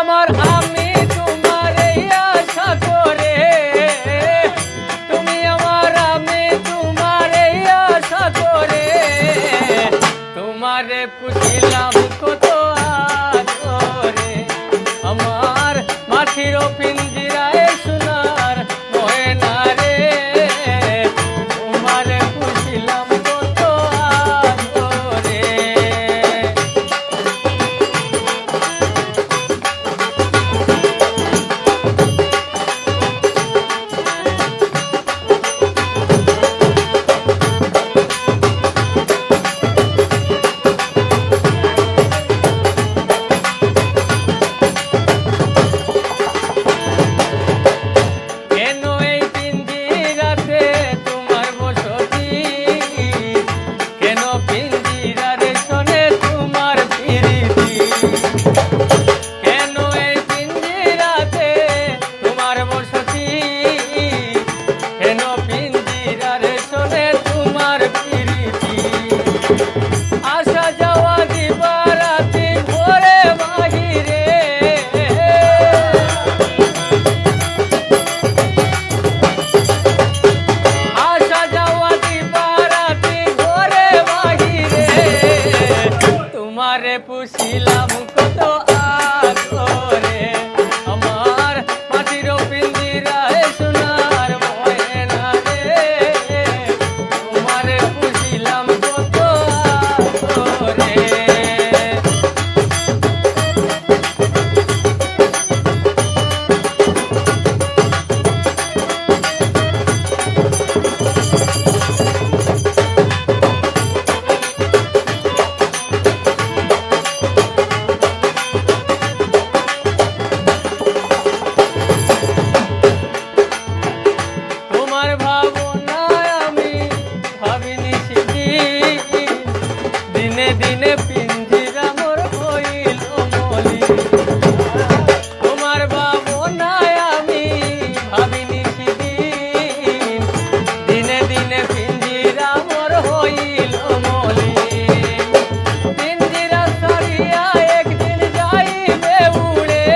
আমার আমি তোমার এই আশা করে, তুমি আমার আমি তোমার এই আশা করে, তোমারে পুছিলাম কত আদরে, আমার মাটির পিঞ্জিরায় সোনার ময়না রে, তোমারে পুছিলাম কত আদরে। আসা যাওয়া দিবারাতি ঘরে বাহিরে, আসা যাওয়া দিবারাতি ঘরে বাহিরে, তোমারে পুছিলাম কত আদরে, আমার মাটির পিঞ্জিরায় সোনার ময়না রে, তোমারে পুছিলাম কত আদরে। তোমার ভাবনায় আমি ভাবিনি সেদিন, দিনে দিনে পিঞ্জিরা মোর হইল মলিন। তোমার ভাবনায় আমি ভাবিনি সেদিন, দিনে দিনে পিঞ্জিরা মোর হইল মলিন। পিঞ্জিরা ছাড়িয়া একদিন যাইবে উড়ে,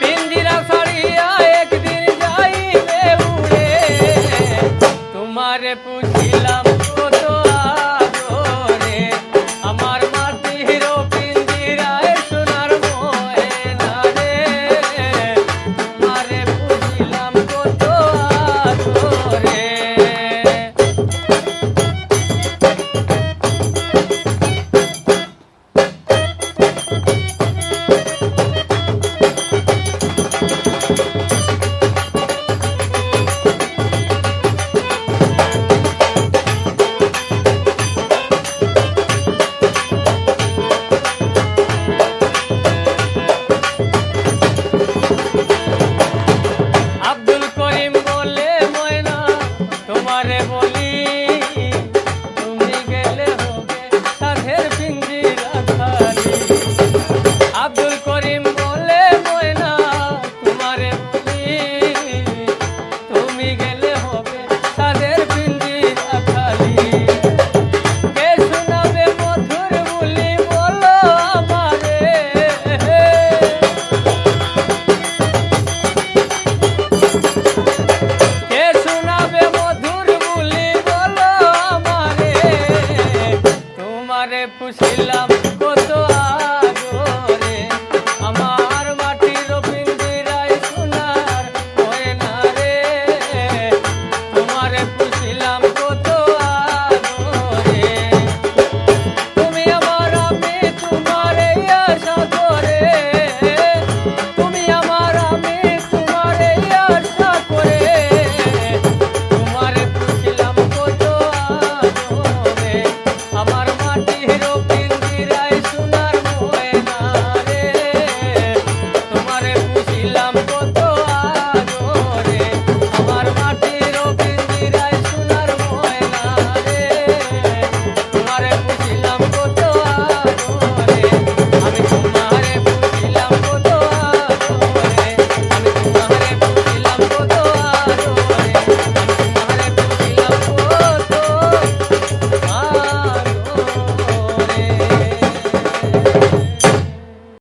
পিঞ্জিরা ছাড়িয়া একদিন যাইবে উড়ে, তোমারে পুছিলাম কত আদরে, আমার মাটির পিঞ্জিরায় সোনার ময়না রে, তোমারে পুছিলাম কত আদরে। আব্দুল করিম বলে ময়না তোমারে বলি, তুমি গেলে হবে সাধের পিঞ্জিরা খালি। আব্দুল করিম বলে ময়না তোমারে বলি, তুমি গেলে হবে সাধের পিঞ্জিরা খালি। কে শোনাবে মধুর বুলি বলো আমারে, কে শোনাবে মধুর বুলি বলো আমারে, তোমারে পুছিলাম